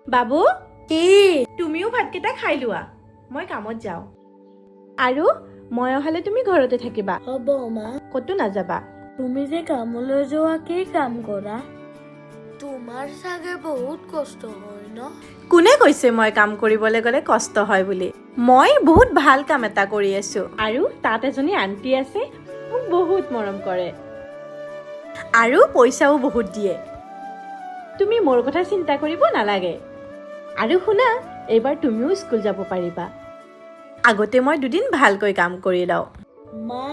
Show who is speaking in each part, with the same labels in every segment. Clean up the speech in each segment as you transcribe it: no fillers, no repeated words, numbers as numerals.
Speaker 1: বাবু
Speaker 2: কি
Speaker 1: তুমিও ভাতকেইটা খাই লোৱা মই কামত যাওঁ আৰু মই অহালে তুমি ঘৰতে থাকিবা
Speaker 2: হ'ব মা
Speaker 1: ক'তো নাযাবা
Speaker 2: তুমি যে কামলৈ যোৱা কি কাম কৰা তোমাৰ চাগে বহুত কষ্ট হয় ন
Speaker 1: কোনে কৈছে মই কাম কৰিবলৈ গ'লে কষ্ট হয় বুলি মই বহুত ভাল কাম এটা কৰি আছো আৰু তাত এজনী আন্টি আছে মোক বহুত মৰম কৰে আৰু পইচাও বহুত দিয়ে তুমি মোৰ কথা চিন্তা কৰিব নালাগে আৰু শুনা এইবাৰ তুমিও স্কুল যাব পাৰিবা আগতে মই দুদিন ভালকৈ কাম কৰি লওঁ
Speaker 2: মা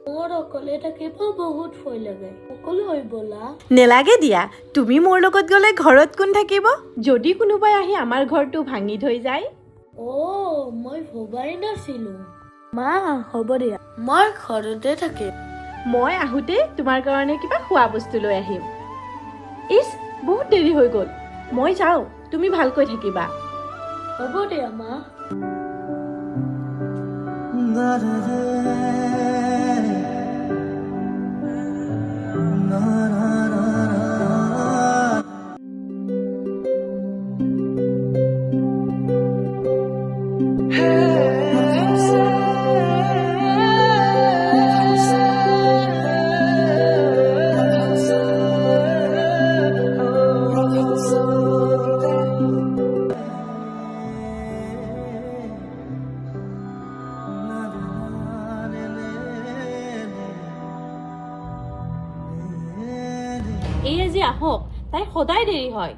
Speaker 2: মোৰ অকলে থাকিব বহুত ভয় লাগে অকলে হৈ বলা
Speaker 1: নেলাগে দিয়া তুমি মোৰ লগত গ'লে ঘৰত কোন থাকিব যদি কোনোবাই আহি আমাৰ ঘৰটো ভাঙি থৈ যায়
Speaker 2: মই ভবাই নাছিলো মা হ'ব দিয়া মই ঘৰতে থাকিম
Speaker 1: মই আহোঁতে তোমাৰ কাৰণে কিবা খোৱা বস্তু লৈ আহিম ইছ বহুত দেৰি হৈ গ'ল মই যাওঁ তুমি ভালকৈ থাকিবা
Speaker 2: হ'ব দিয়া মা
Speaker 3: এই আজি আহক তাই সদায় দেৰি হয়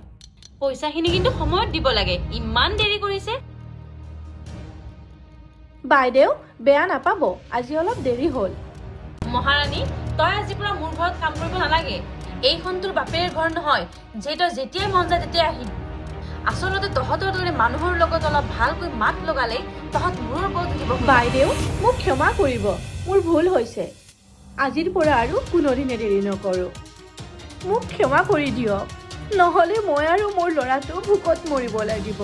Speaker 3: পইচাখিনি কিন্তু সময়ত দিব লাগে ইমান দেৰি কৰিছে
Speaker 1: বাইদেউ বেয়া নাপাব আজি অলপ দেৰি হ'ল
Speaker 3: মহাৰাণী তই আজি পৰা মোৰ ঘৰত কাম কৰিব নালাগে এইখন তোৰ বাপেৰ ঘৰ নহয় যে তই যেতিয়াই মন যায় তেতিয়াই আহিবি আচলতে তহঁতৰ দৰে মানুহৰ লগত অলপ ভালকৈ মাত লগালে তহঁত মূৰৰ ওপৰত উঠিব
Speaker 1: বাইদেউ মোক ক্ষমা কৰিব মোৰ ভুল হৈছে আজিৰ পৰা আৰু কোনোদিনে দেৰি নকৰোঁ মোক ক্ষমা কৰি দিয়ক নহ'লে মই আৰু মোৰ ল'ৰাটো ভোকত মৰিব লাগিব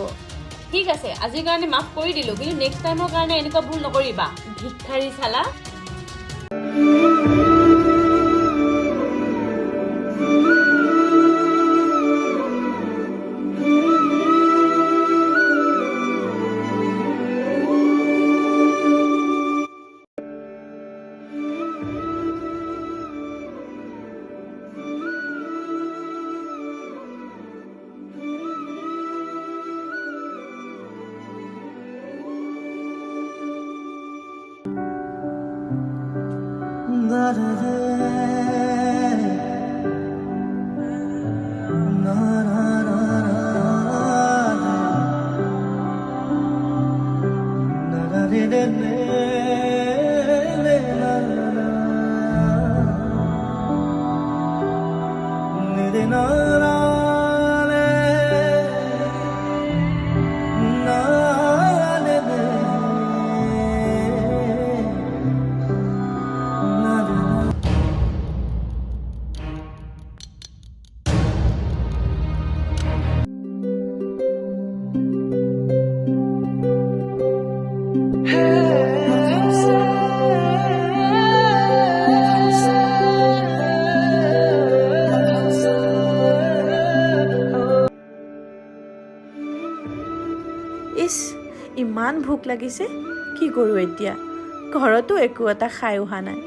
Speaker 3: ঠিক আছে আজিৰ কাৰণে মাফ কৰি দিলো কিন্তু নেক্সট টাইমৰ কাৰণে এনেকুৱা ভুল নকৰিবা ভিক্ষাৰী চালা
Speaker 1: ইছ ইমান ভোক লাগিছে কি কৰোঁ এতিয়া ঘৰতো একো এটা খাই অহা নাই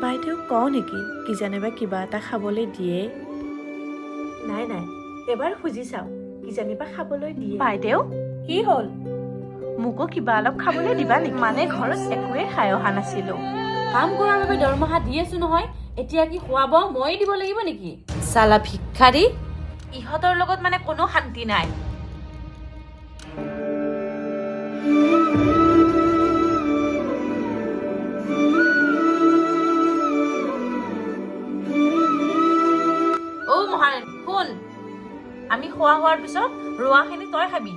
Speaker 1: বাইদেউক কওঁ নেকি কিজানিবা কিবা এটা খাবলৈ দিয়ে নাই এবাৰ খুজি চাওঁ কিজানিবা খাবলৈ দিয়ে বাইদেউ
Speaker 3: কি হ'ল
Speaker 1: মোকো কিবা অলপ খাবলৈ দিবা নেকি মানে ঘৰত একোৱে খাই অহা নাছিলোঁ
Speaker 3: কাম কৰাৰ বাবে দৰমহা দি আছো নহয় এতিয়া কি খুৱাব মই দিব লাগিব নেকি চালা ভিক্ষাৰী ইহঁতৰ লগত মানে কোনো শান্তি নাই মহাৰাণী শুন আমি খোৱা হোৱাৰ পিছত ৰোৱাখিনি তই খাবি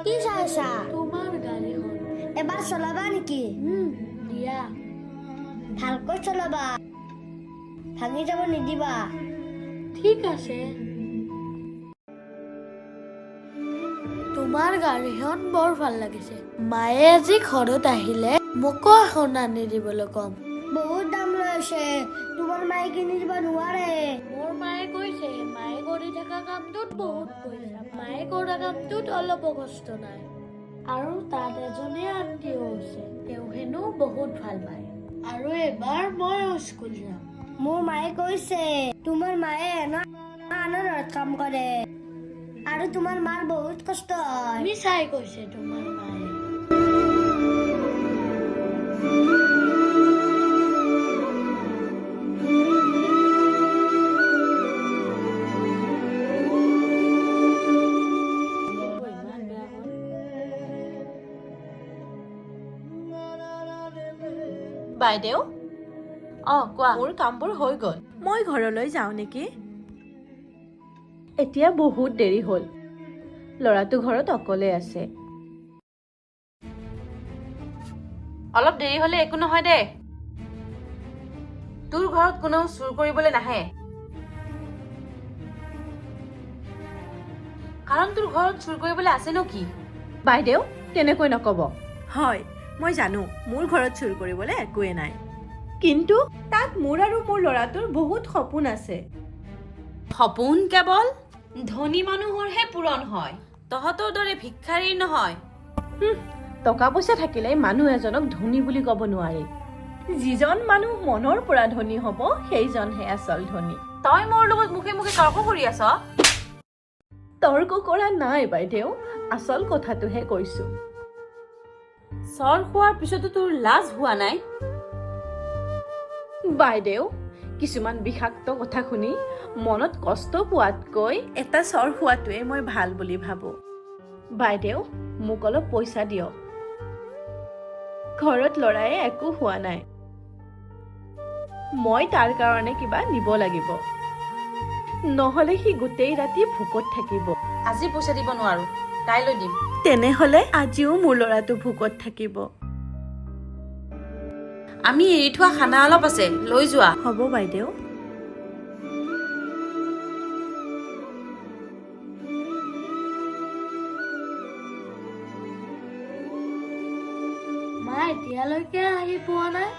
Speaker 4: কি চাইছা
Speaker 2: তোমাৰ গাড়ীখন
Speaker 4: এবাৰ চলাবা নেকি
Speaker 2: দিয়া ভালকৈ চলাবা, ভাঙি যাব নিদিবা। ঠিক আছে। তোমাৰ গাড়ীখন বৰ ভাল লাগিছে। মায়ে আজি ঘৰত আহিলে মোকো এখন আনি দিবলৈ কম। বহুত দাম লৈছে, তোমাৰ মায়ে কিনি দিব নোৱাৰে। মোৰ মায়ে কৈছে মায়ে কৰি থকা কামটোত বহুত পইচা, মায়ে কৰা কামটোত অলপো কষ্ট নাই। আৰু তাত এজনী আন্টিও আছে, তেওঁ হেনো বহুত ভাল পায়। আৰু এবাৰ মই স্কুল যাম। মোৰ মায়ে কৈছে তোমাৰ মায়ে হেনো আনৰ ঘৰত কাম কৰে আৰু তোমাৰ মাৰ বহুত কষ্ট হয়। মিছাই কৈছে তোমাৰ মায়ে।
Speaker 1: বাইদেউ,
Speaker 3: কোৱা।
Speaker 1: মোৰ কামবোৰ হৈ গ'ল, মই ঘৰলৈ যাওঁ নেকি? এতিয়া বহুত দেৰি হ'ল, ল'ৰাটো ঘৰত অকলে আছে।
Speaker 3: অলপ দেৰি হ'লে একো নহয় দে। তোৰ ঘৰত কোনেও চুৰ কৰিবলৈ নাহে, কাৰণ তোৰ ঘৰত চুৰ কৰিবলৈ আছে নো কি?
Speaker 1: বাইদেউ, তেনেকৈ নক'ব। হয়, মই জানো মোৰ ঘৰত চুৰ কৰিবলৈ একোৱে নাই, কিন্তু তাত মোৰ আৰু মোৰ ল'ৰাটোৰ বহুত সপোন আছে।
Speaker 3: সপোন কেৱল ধনী মানুহৰহে পূৰণ হয়, তহঁতৰ দৰে ভিক্ষাৰীৰ নহয়।
Speaker 1: টকা পইচা থাকিলে মানুহ এজনক ধনী বুলি ক'ব নোৱাৰি। যিজন মানুহ মনৰ পৰা ধনী হ'ব সেইজনহে আচল ধনী।
Speaker 3: তই মোৰ লগত মুখে মুখে তৰ্ক কৰি আছ।
Speaker 1: তৰ্ক কৰা নাই বাইদেউ, আচল কথাটোহে কৈছো।
Speaker 3: চৰ খোৱাৰ পিছতো তোৰ লাজ হোৱা নাই?
Speaker 1: বাইদেউ, কিছুমান বিষাক্ত কথা শুনি মনত কষ্ট পোৱাতকৈ এটা চৰ খোৱাটোৱে মই ভাল বুলি ভাবোঁ। বাইদেউ, মোক অলপ পইচা দিয়ক। ঘৰত ল'ৰাই একো হোৱা নাই, মই তাৰ কাৰণে কিবা নিব লাগিব, নহ'লে সি গোটেই ৰাতি ভোকত থাকিব।
Speaker 3: আজি পইচা দিব নোৱাৰো, কাইলৈ দিম।
Speaker 1: তেনেহ'লে আজিও মোৰ ল'ৰাটো ভোকত থাকিব।
Speaker 3: আমি এৰি থোৱা খানা অলপ আছে, লৈ যোৱা।
Speaker 1: হ'ব বাইদেউ।
Speaker 2: মা এতিয়ালৈকে আহি পোৱা নাই,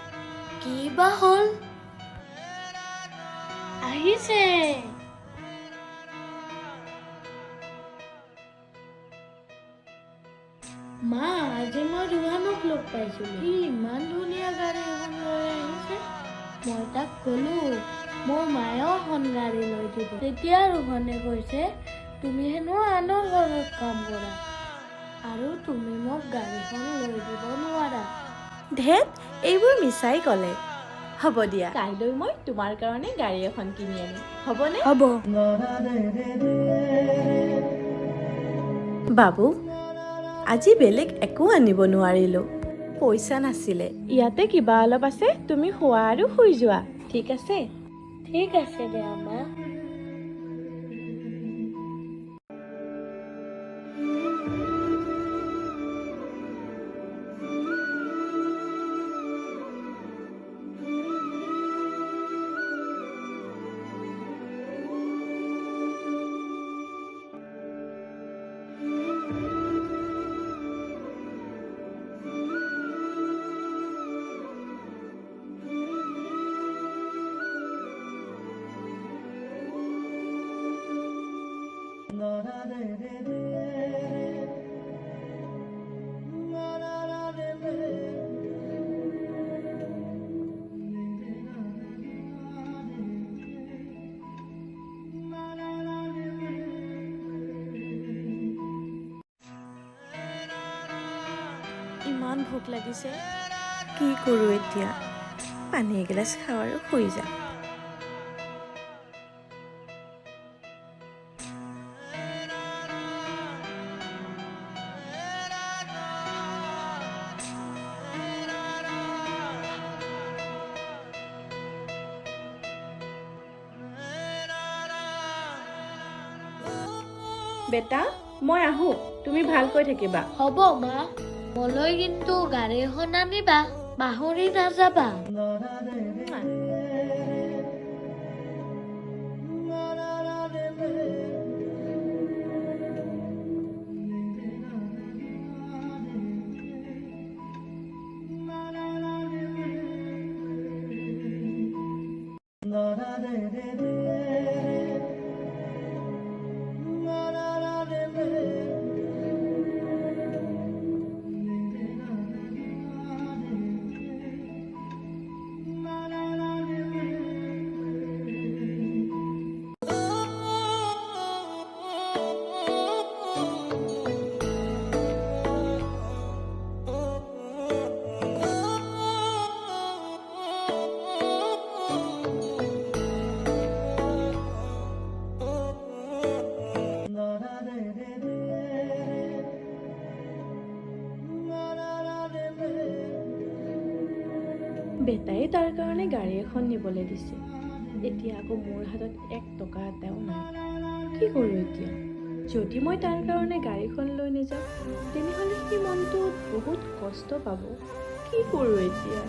Speaker 2: কি বা হ'ল? আহিছে। মা, আজি মই ৰোহানক লগ পাইছিলো। সি ইমান ধুনীয়া গাড়ী এখন লৈ আহিছে। মই তাক ক'লো মোৰ মায়েও এখন গাড়ী লৈ দিব। তেতিয়া ৰোহনে কৈছে তুমি হেনো আনৰ ঘৰত কাম কৰা আৰু তুমি মোক গাড়ীখন লৈ দিব নোৱাৰা।
Speaker 1: ধেত, এইবোৰ মিছাই ক'লে। হ'ব দিয়া, কাইলৈ মই তোমাৰ কাৰণে গাড়ী এখন কিনি আনিম, হ'বনে?
Speaker 2: হ'ব।
Speaker 1: বাবু, আজি বেলেগ একো আনিব নোৱাৰিলো, পইচা নাছিলে। ইয়াতে কিবা অলপ আছে, তুমি খোৱা আৰু শুই যোৱা, ঠিক আছে?
Speaker 2: ঠিক আছে দে মা।
Speaker 1: ইমান ভোক লাগিছে, কি কৰোঁ এতিয়া? পানী এগিলাচ খাওঁ আৰু শুই যাওঁ। বেটা, মই আহোঁ, তুমি ভালকৈ থাকিবা।
Speaker 2: হ'ব মা, মোলৈ কিন্তু গাড়ী এখন আনিবা। পাহৰি নাযাবা।
Speaker 1: বেটাই তাৰ কাৰণে গাড়ী এখন নিবলৈ দিছে। এতিয়া আকৌ মোৰ হাতত 1 টকা এটাও নাই। কি কৰোঁ এতিয়া? যদি মই তাৰ কাৰণে গাড়ীখন লৈ নাযাওঁ তেনেহ'লে সি মনটোত বহুত কষ্ট পাব। কি কৰোঁ এতিয়া?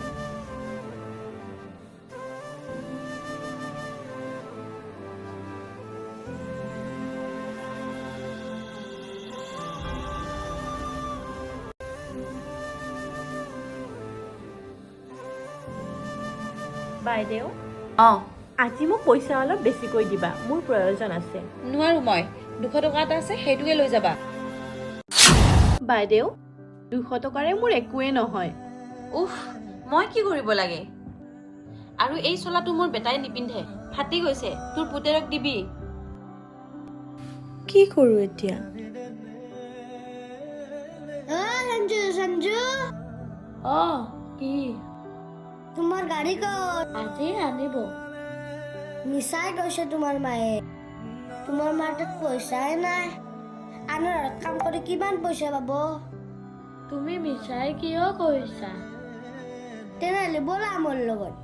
Speaker 1: বাইদেউ,
Speaker 3: অঁ
Speaker 1: আজি মোক পইচা অলপ বেছিকৈ দিবা, মোৰ প্ৰয়োজন আছে।
Speaker 3: নোৱাৰো মই 200 টকা এটা আছে সেইটোকে লৈ যাবা।
Speaker 1: বাইদেউ, 200 টকাৰে মোৰ একোৱে নহয়।
Speaker 3: উফ, মই কি কৰিব লাগে? আৰু এই চোলাটো মোৰ বেটাই নিপিন্ধে, ফাটি গৈছে। তোৰ পুতেৰক দিবি।
Speaker 1: কি কৰোঁ এতিয়া?
Speaker 2: সঞ্জু সঞ্জু,
Speaker 1: কি?
Speaker 2: তোমাৰ গাড়ী ক'ত?
Speaker 1: আজি আনিব।
Speaker 2: মিছাই কৈছে তোমাৰ মায়ে। তোমাৰ মাৰ তাত পইচাই নাই। আনৰ ঘৰত কাম কৰি কিমান পইচা পাব?
Speaker 1: তুমি মিছাই কিয় কৈছা?
Speaker 2: তেনেহ'লে ব'লা মোৰ লগত।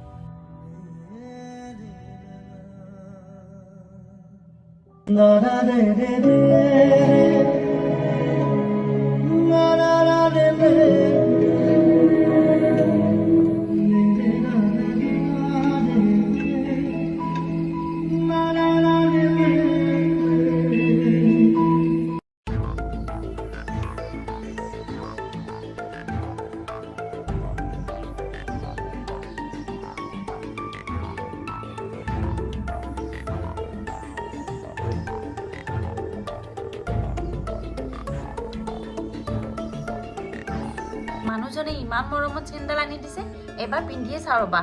Speaker 3: মানুহজনে ইমান মৰমত চেণ্ডেল আনি দিছে, এবাৰ পিন্ধিয়ে চাওঁ ৰ'বা।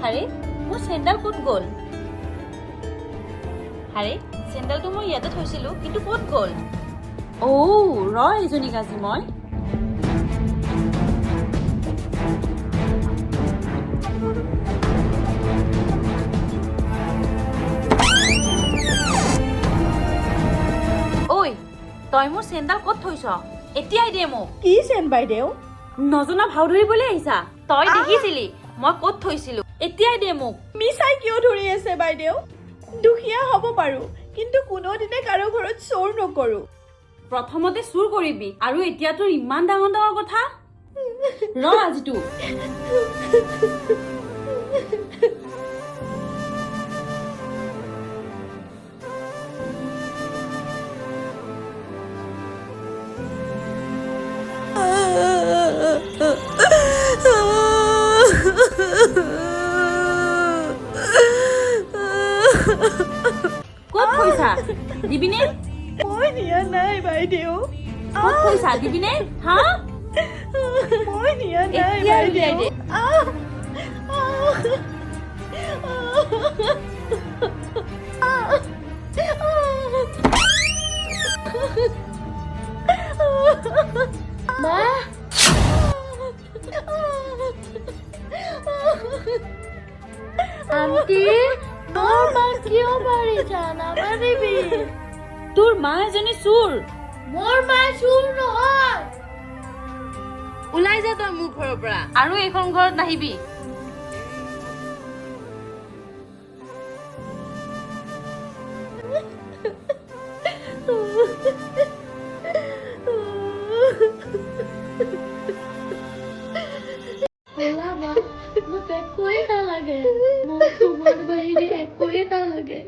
Speaker 3: হাৰে, মোৰ চেণ্ডেল ক'ত গ'ল? হাৰে, চেণ্ডেলটো মই ইয়াতে থৈছিলো, কিন্তু ক'ত গ'ল? ৰ এজনীক আজি মই। ঐ, তই মোৰ চেণ্ডেল ক'ত থৈছ? এতিয়াই দে মোক।
Speaker 1: কি চেন বাইদেউ?
Speaker 3: নজনা ভাও ধৰিবলৈ আহিছা? তই দেখিছিলি মই ক'ত থৈছিলো, এতিয়াই দে মোক।
Speaker 1: মিছাই কিয় ধৰি আছে বাইদেউ? দুখীয়া হ'ব পাৰোঁ, কিন্তু কোনোদিনে কাৰো ঘৰত চোৰ নকৰোঁ।
Speaker 3: প্ৰথমতে চুৰ কৰিবি আৰু এতিয়া তোৰ ইমান ডাঙৰ ডাঙৰ কথা। ৰ আজি তোৰ। ক'ত থৈছা? দিবিনে?
Speaker 1: মই নিয়া নাই বাইদেউ।
Speaker 3: ক'ত থৈছা? দিবিনে? হা?
Speaker 1: মই নিয়া নাই
Speaker 3: এতিয়া উলিয়াই
Speaker 1: বাইদেউ।
Speaker 3: দে।
Speaker 2: মা, আন্টি, মোৰ মাক কিয় মাৰিছা? নামাৰিবি।
Speaker 3: তোৰ মা এজনী চোৰ।
Speaker 2: মোৰ মা চোৰ নহয়।
Speaker 3: ওলাই যা তই মোৰ ঘৰৰ পৰা, আৰু এইখন ঘৰত নাহিবি।
Speaker 2: মোক একোৱেই নালাগে মোক তোমাৰ বাহিৰে একোৱেই নালাগে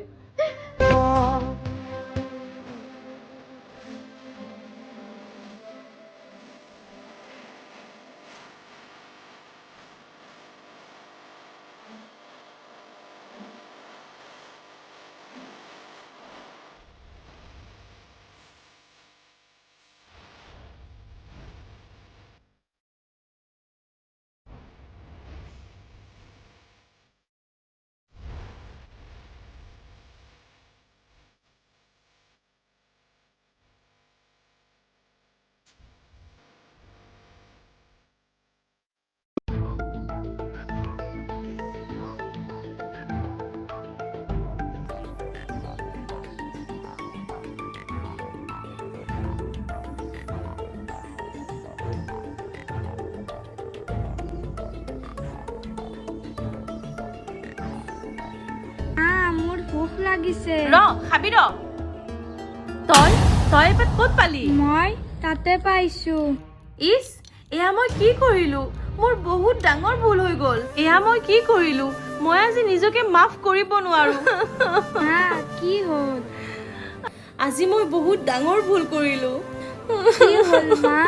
Speaker 2: মোৰ ভোক লাগিছে
Speaker 3: ৰ খাবি ৰ তই এবাৰ ক'ত পালি
Speaker 2: মই তাতে পাইছো
Speaker 3: ইছ এয়া মই কি কৰিলো মোৰ বহুত ডাঙৰ ভুল হৈ গ'ল এয়া মই কি কৰিলো মই আজি নিজকে মাফ কৰিব নোৱাৰো
Speaker 2: মা কি হ'ল
Speaker 3: আজি মই বহুত ডাঙৰ ভুল কৰিলো
Speaker 2: কি হ'ল মা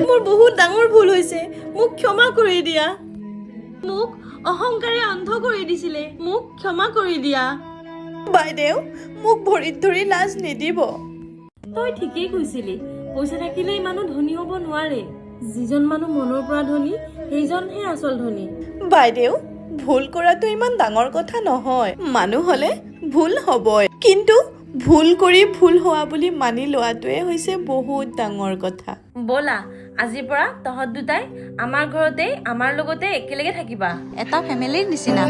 Speaker 3: মোৰ বহুত ডাঙৰ ভুল হৈছে মোক ক্ষমা কৰি দিয়া মোক অহংকাৰে অন্ধ কৰি দিছিলে মোক ক্ষমা কৰি দিয়া বাইদেউ মোক ভৰিত ধৰি লাজ নিদিব তই ঠিকেই কৈছিলি পইচা থাকিলেই মানুহ ধনী হ'ব নোৱাৰে যিজন মানুহ মনৰ পৰা ধনী সেইজনহে আচল ধনী বাইদেউ ভুল কৰাটো ইমান ডাঙৰ কথা নহয় মানুহ হলে ভুল হ'বই কিন্তু ভুল কৰি ভুল হোৱা বুলি মানি লোৱাটোৱে হৈছে বহুত ডাঙৰ কথা ব'লা আজিৰ পৰা তহঁত দুটাই আমাৰ ঘৰতে আমাৰ লগতে একেলগে থাকিবা
Speaker 4: এটা ফেমিলিৰ নিচিনা